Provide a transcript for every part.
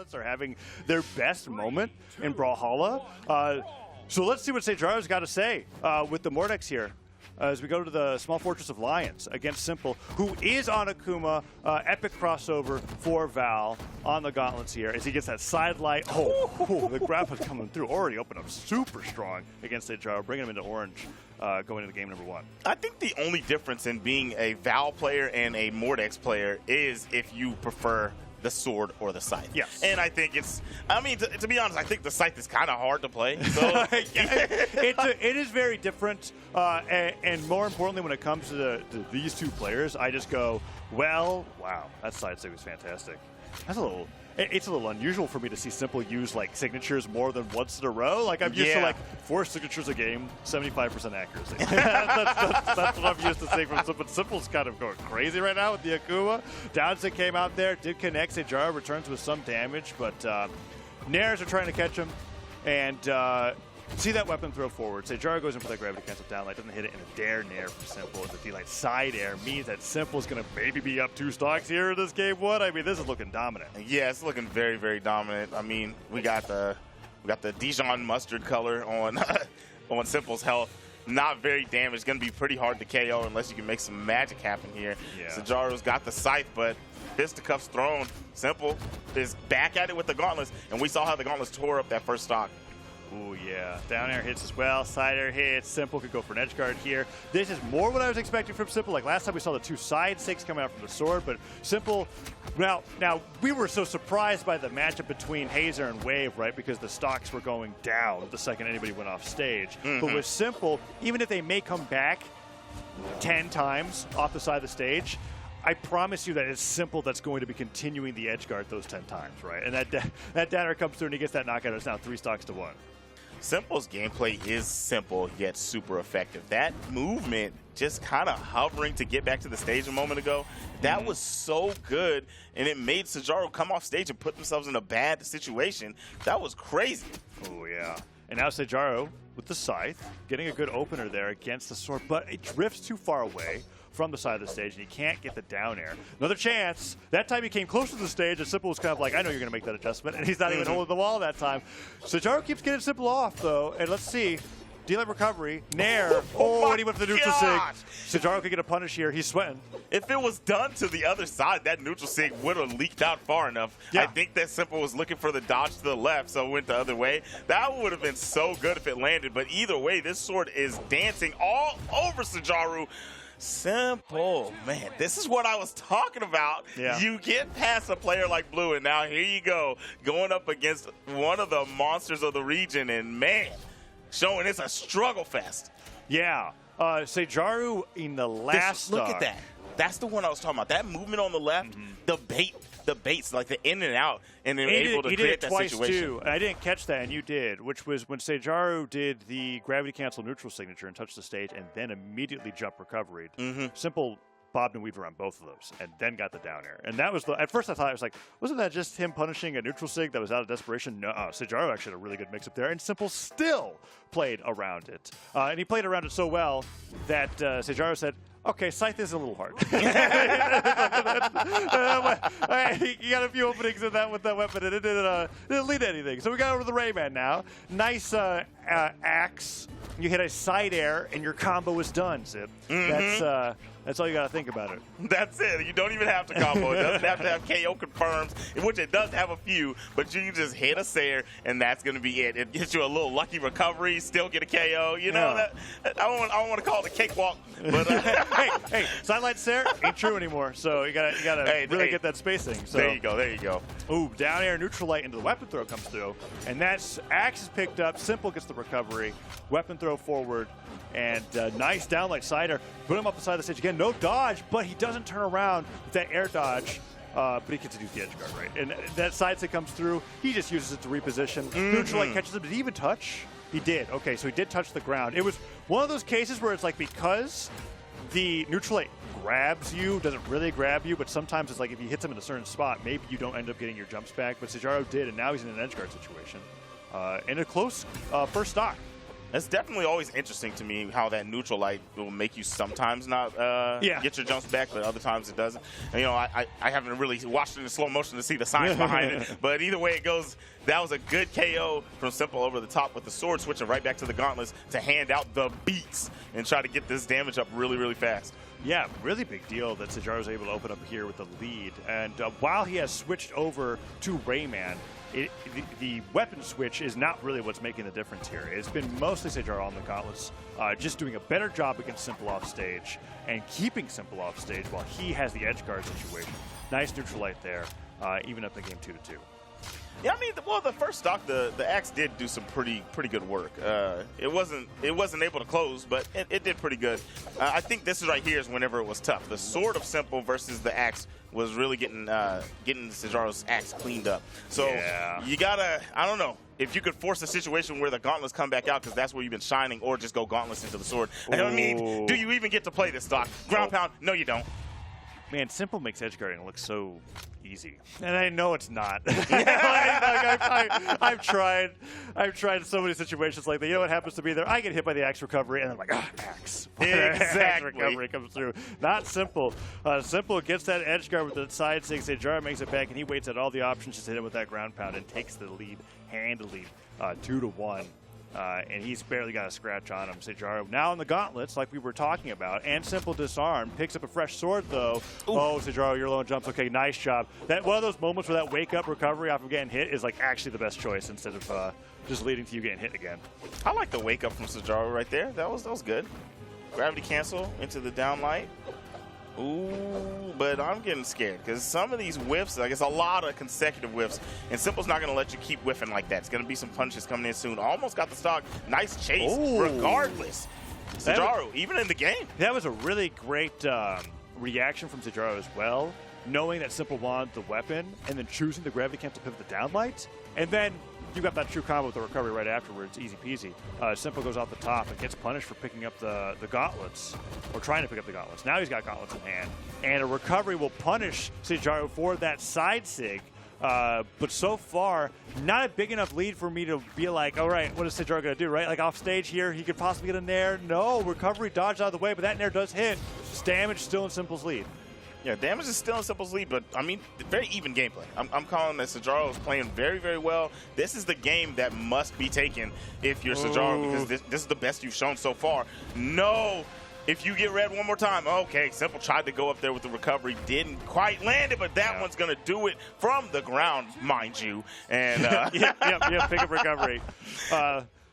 Gauntlets are having their best moment in Brawlhalla. So let's see what Seijaru's got to say with the Mordex here. As we go to the Small Fortress of Lions against simpLe, who is on Akuma. Epic crossover for Val on the Gauntlets here as he gets that side light. Oh, the grab was coming through. Already opened up super strong against Seijaru, bringing him into orange going into game number 1. I think the only difference in being a Val player and a Mordex player is if you prefer the sword or the scythe. Yes. And I think it's, I mean, to be honest, I think the scythe is kind of hard to play. So it is very different. And more importantly, when it comes to these two players, I just go, well, wow, that side sig was fantastic. That's it's a little unusual for me to see simpLe use like signatures more than once in a row. Like I'm used to like 4 signatures a game, 75% accuracy. that's what I'm used to seeing from simpLe. But simpLe's kind of going crazy right now with the Akuma. Downsig came out there, did connect. Seijaru returns with some damage, but Nairs are trying to catch him. And see that weapon throw forward. Seijaru goes in for that gravity cancel downlight, doesn't hit it in a dare nair for simpLe. The D-light side air means that simpLe's going to maybe be up 2 stocks here in this game 1. I mean, this is looking dominant. Yeah, it's looking very, very dominant. I mean, we got the Dijon mustard color on on simpLe's health. Not very damaged. Going to be pretty hard to KO unless you can make some magic happen here. Yeah. Seijaru's got the scythe, but fisticuffs thrown. simpLe is back at it with the gauntlets, and we saw how the gauntlets tore up that first stock. Oh yeah, down air hits as well, side air hits. simpLe could go for an edge guard here. This is more what I was expecting from simpLe. Like last time we saw the 2 side sigs coming out from the sword, but simpLe, now we were so surprised by the matchup between Hazer and Wave, right? Because the stocks were going down the second anybody went off stage. But with simpLe, even if they may come back 10 times off the side of the stage, I promise you that it's simpLe that's going to be continuing the edge guard those 10 times, right? And that downer comes through and he gets that knockout. It's now 3 stocks to 1. simpLe's gameplay is simple yet super effective. That movement, just kind of hovering to get back to the stage a moment ago, that was so good, and it made Seijaru come off stage and put themselves in a bad situation. That was crazy. Oh yeah. And now Seijaru with the scythe, getting a good opener there against the sword, but it drifts too far away from the side of the stage, and he can't get the down air. Another chance. That time he came close to the stage, and simpLe was kind of like, I know you're going to make that adjustment, and he's not even holding the wall that time. Seijaru keeps getting simpLe off, though, and let's see. D-light recovery, nair. And he went for the neutral sig. Seijaru could get a punish here. He's sweating. If it was done to the other side, that neutral sig would have leaked out far enough. Yeah. I think that simpLe was looking for the dodge to the left, so it went the other way. That would have been so good if it landed, but either way, this sword is dancing all over Seijaru. simpLe, man, this is what I was talking about. Yeah. You get past a player like Blue, and now here you go, going up against one of the monsters of the region, and man, showing it's a struggle fest. Yeah, Seijaru in the last stock. Look at that. That's the one I was talking about. That movement on the left, the baits, like the in and out, and then able to create that situation. He did it twice, too. I didn't catch that, and you did, which was when Seijaru did the gravity cancel neutral signature and touched the stage, and then immediately jump recovery. simpLe bobbed and weaved around both of those, and then got the down air. And that was at first I thought it was like, wasn't that just him punishing a neutral sig that was out of desperation? No, Seijaru actually had a really good mix-up there, and simpLe still played around it. And he played around it so well that Seijaru said, okay, scythe is a little hard. You got a few openings in that with that weapon, and it didn't lead to anything. So we got over to the Rayman now. Nice axe. You hit a side air, and your combo is done, Zip. That's all you got to think about it. That's it. You don't even have to combo. It doesn't have to have KO confirms, which it does have a few, but you can just hit a Sayer, and that's going to be it. It gets you a little lucky recovery, still get a KO. You know, I don't want to call it a cakewalk, but hey, sideline Sayer ain't true anymore. So you gotta really get that spacing. So there you go. Ooh, down air neutral light into the weapon throw comes through, and that's axe is picked up. simpLe gets the recovery, weapon throw forward. And nice downlight sider. Put him up the side of the stage again. No dodge, but he doesn't turn around with that air dodge. But he gets to use the edge guard, right? And that side that comes through, he just uses it to reposition. Neutral light catches him. Did he even touch? He did. Okay, so he did touch the ground. It was one of those cases where it's like because the neutral light grabs you, doesn't really grab you, but sometimes it's like if he hits him in a certain spot, maybe you don't end up getting your jumps back. But Seijaru did, and now he's in an edge guard situation. In a close first stock. It's definitely always interesting to me how that neutral light will make you sometimes not get your jumps back, but other times it doesn't. And, you know, I haven't really watched it in slow motion to see the science behind it, but either way it goes, that was a good KO from simple over the top with the sword switching right back to the gauntlets to hand out the beats and try to get this damage up really, really fast. Yeah, really big deal that Seijaru was able to open up here with the lead. And while he has switched over to Rayman, the weapon switch is not really what's making the difference here. It's been mostly Seijaru on the gauntlets, just doing a better job against simple off stage and keeping simple off stage while he has the edge guard situation. Nice neutral light there, even up in game 2-2. Yeah, I mean, well, the first stock, the axe did do some pretty good work. It wasn't able to close, but it did pretty good. I think this is right here is whenever it was tough. The sword of simple versus the axe was really getting Seijaru's axe cleaned up. So you gotta, I don't know, if you could force a situation where the gauntlets come back out because that's where you've been shining, or just go gauntlets into the sword. I don't mean, do you even get to play this stock? Ground pound? No, you don't. Man, simple makes edge guarding look so easy, and I know it's not. I've tried so many situations like that. You know what happens to be there? I get hit by the axe recovery, and I'm like, axe. Exactly. Axe recovery comes through. Not simple. Simple gets that edge guard with the side six. Seijaru makes it back, and he waits at all the options just to hit him with that ground pound and takes the lead handily, 2-1. And he's barely got a scratch on him. Seijaru now in the gauntlets, like we were talking about, and simple disarm. Picks up a fresh sword, though. Ooh. Oh, Seijaru, you're low on jumps. Okay, nice job. That one of those moments where that wake-up recovery off of getting hit is like actually the best choice instead of just leading to you getting hit again. I like the wake-up from Seijaru right there. That was good. Gravity cancel into the downlight. Ooh, but I'm getting scared because some of these whiffs, like it's a lot of consecutive whiffs, and Simple's not going to let you keep whiffing like that. It's going to be some punches coming in soon. Almost got the stock. Nice chase, regardless. Seijaru, even in the game. That was a really great reaction from Seijaru as well, knowing that Simple wanted the weapon and then choosing the gravity cancel to pivot the downlight, and then you got that true combo with the recovery right afterwards, easy peasy. Simple goes off the top and gets punished for picking up the gauntlets, or trying to pick up the gauntlets. Now he's got gauntlets in hand, and a recovery will punish Seijaru for that side sig. But so far, not a big enough lead for me to be like, all right, what is Seijaru going to do, right? Like off stage here, he could possibly get a nair. No, recovery dodged out of the way, but that nair does hit. Damage still in Simple's lead. Yeah, damage is still in Simple's lead, but, I mean, very even gameplay. I'm calling that Seijaru is playing very, very well. This is the game that must be taken if you're Seijaru, because this is the best you've shown so far. No, if you get red one more time, okay, Simple tried to go up there with the recovery, didn't quite land it, but that one's going to do it from the ground, mind you. And yeah, pick up recovery.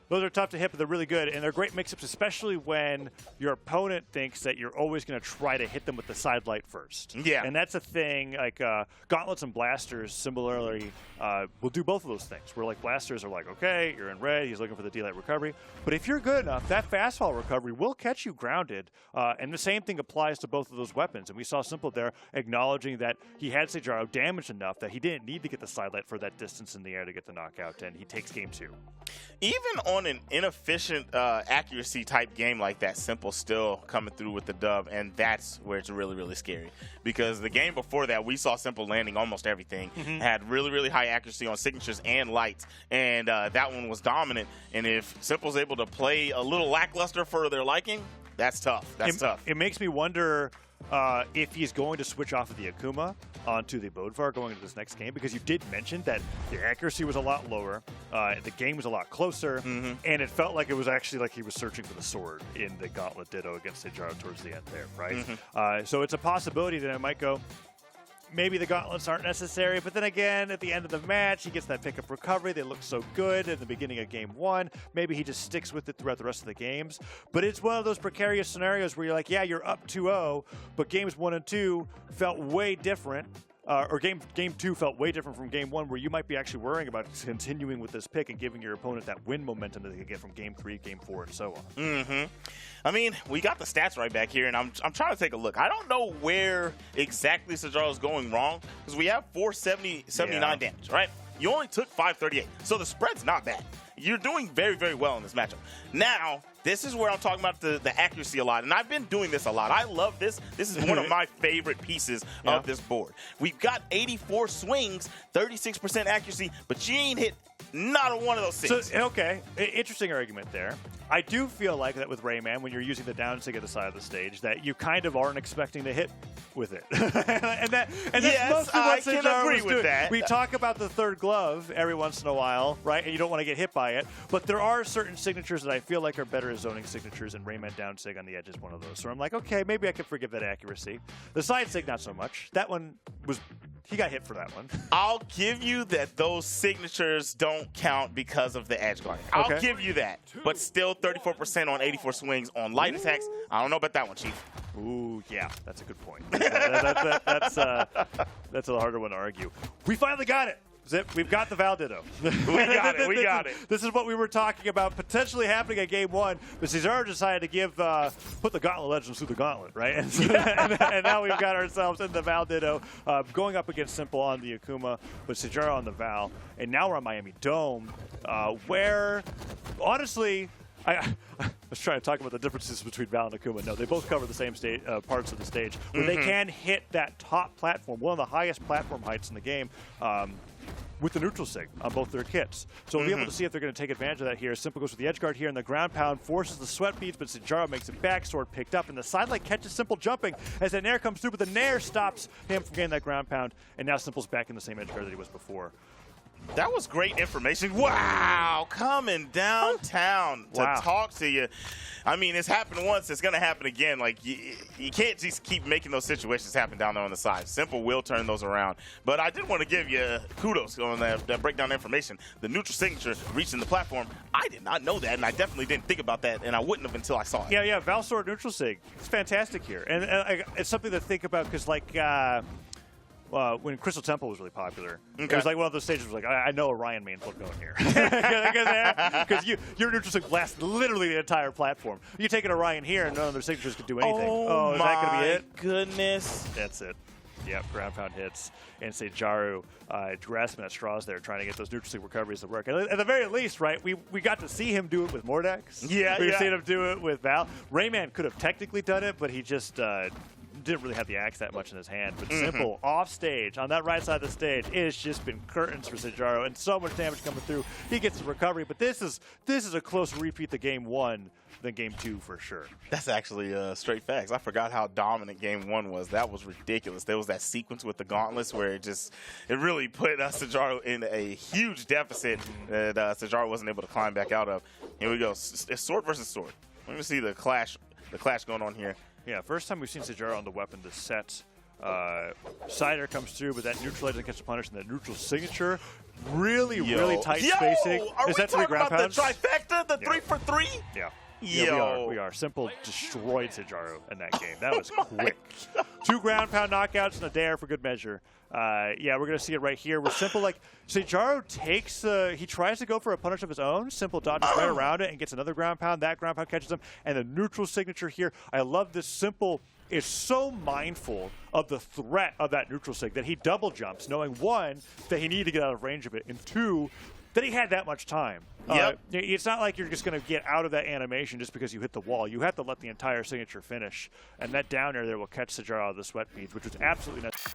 Those are tough to hit, but they're really good, and they're great mix-ups, especially when your opponent thinks that you're always going to try to hit them with the side light first. Yeah. And that's a thing, like gauntlets and blasters similarly will do both of those things, where like blasters are like, okay, you're in red, he's looking for the D-light recovery, but if you're good enough, that fast-fall recovery will catch you grounded, and the same thing applies to both of those weapons, and we saw Simple there acknowledging that he had Seijaru damaged enough that he didn't need to get the side light for that distance in the air to get the knockout, and he takes game 2. Even on an inefficient accuracy type game like that, Simple still coming through with the dub, and that's where it's really, really scary. Because the game before that, we saw Simple landing almost everything, had really, really high accuracy on signatures and lights, and that one was dominant. And if Simple's able to play a little lackluster for their liking, that's tough. That's tough. It makes me wonder if he's going to switch off of the Akuma onto the Bodvar going into this next game, because you did mention that the accuracy was a lot lower, the game was a lot closer, and it felt like it was actually like he was searching for the sword in the Gauntlet Ditto against Seijaru towards the end there, right? So it's a possibility that it might go, maybe the gauntlets aren't necessary, but then again, at the end of the match, he gets that pickup recovery. They look so good at the beginning of game 1. Maybe he just sticks with it throughout the rest of the games. But it's one of those precarious scenarios where you're like, yeah, you're up 2-0, but games 1 and 2 felt way different. Or game 2 felt way different from game 1, where you might be actually worrying about continuing with this pick and giving your opponent that win momentum that they can get from game 3, game 4, and so on. I mean, we got the stats right back here, and I'm trying to take a look. I don't know where exactly Seijaru is going wrong, because we have 479 damage, right? You only took 538, so the spread's not bad. You're doing very, very well in this matchup. Now, this is where I'm talking about the accuracy a lot, and I've been doing this a lot. I love this. This is one of my favorite pieces of this board. We've got 84 swings, 36% accuracy, but you ain't hit not one of those 6. So, okay, interesting argument there. I do feel like that with Rayman, when you're using the down sig at the side of the stage, that you kind of aren't expecting to hit with it. and that's yes, mostly what I can Seijaru agree was with doing. that. We talk about the third glove every once in a while, right? And you don't want to get hit by it. But there are certain signatures that I feel like are better as zoning signatures, and Rayman down sig on the edge is one of those. So I'm like, okay, maybe I can forgive that accuracy. The side sig, not so much. That one was... He got hit for that one. I'll give you that those signatures don't count because of the edge guarding. Okay. I'll give you that. But still 34% on 84 swings on light attacks. I don't know about that one, Chief. Ooh, yeah, that's a good point. That's a harder one to argue. We finally got it. Zip, we've got the Val ditto. We got it. We got it. This is what we were talking about potentially happening at Game 1, but Seijaru decided to put the Gauntlet Legends through the Gauntlet, right? And now we've got ourselves in the Val ditto, going up against simpLe on the Akuma, but Seijaru on the Val. And now we're on Miami Dome, where, honestly, I was trying to talk about the differences between Val and Akuma. No, they both cover the same parts of the stage, where they can hit that top platform, one of the highest platform heights in the game, with the neutral sig on both their kits. So we'll be able to see if they're going to take advantage of that here. simpLe goes with the edge guard here, and the ground pound forces the sweat beads, but Seijaru makes it back, sword picked up, and the side light catches simpLe jumping as that nair comes through, but the nair stops him from getting that ground pound, and now simpLe's back in the same edge guard that he was before. That was great information. Wow, coming downtown to talk to you. I mean, it's happened once. It's going to happen again. Like, you can't just keep making those situations happen down there on the side. simpLe will turn those around. But I did want to give you kudos on that breakdown information. The neutral signature reaching the platform, I did not know that, and I definitely didn't think about that, and I wouldn't have until I saw it. Yeah, Val sword neutral sig. It's fantastic here. And it's something to think about because, like, when Crystal Temple was really popular, it was like one of those stages where I know Orion main flip going here. Because your neutral sig blasts literally the entire platform. You take an Orion here and none of their signatures can do anything. Oh, is that going to be it? Goodness. That's it. Yep, ground pound hits. And Seijaru grasping at straws there, trying to get those neutral sig recoveries to work. And at the very least, right, we got to see him do it with Mordex. We've seen him do it with Val. Rayman could have technically done it, but he just... didn't really have the axe that much in his hand, but simpLe off stage on that right side of the stage, it's just been curtains for Seijaru and so much damage coming through. He gets the recovery, but this is a close repeat to Game 1 than Game 2 for sure. That's actually straight facts. I forgot how dominant Game 1 was. That was ridiculous. There was that sequence with the gauntlets where it really put Seijaru in a huge deficit that Seijaru wasn't able to climb back out of. Here we go. It's sword versus sword. Let me see the clash going on here. Yeah, first time we've seen Seijaru on the weapon this set. Cider comes through, but that neutral doesn't catch the punish, and the neutral signature, really tight spacing. Are Is we that 3 talking ground about pounds? the trifecta, the 3 for 3? Yeah. Yo. Yeah, we are. simpLe destroyed Seijaru in that game. That was quick. 2 ground pound knockouts and a dare for good measure. Yeah, we're going to see it right here where simpLe, like, Seijaru takes, he tries to go for a punish of his own. simpLe dodges right around it and gets another ground pound. That ground pound catches him. And the neutral signature here, I love this. simpLe is so mindful of the threat of that neutral sig that he double jumps, knowing 1, that he needed to get out of range of it, and 2, that he had that much time. It's not like you're just going to get out of that animation just because you hit the wall. You have to let the entire signature finish, and that down air there will catch Seijaru out of the sweat beads, which was absolutely necessary.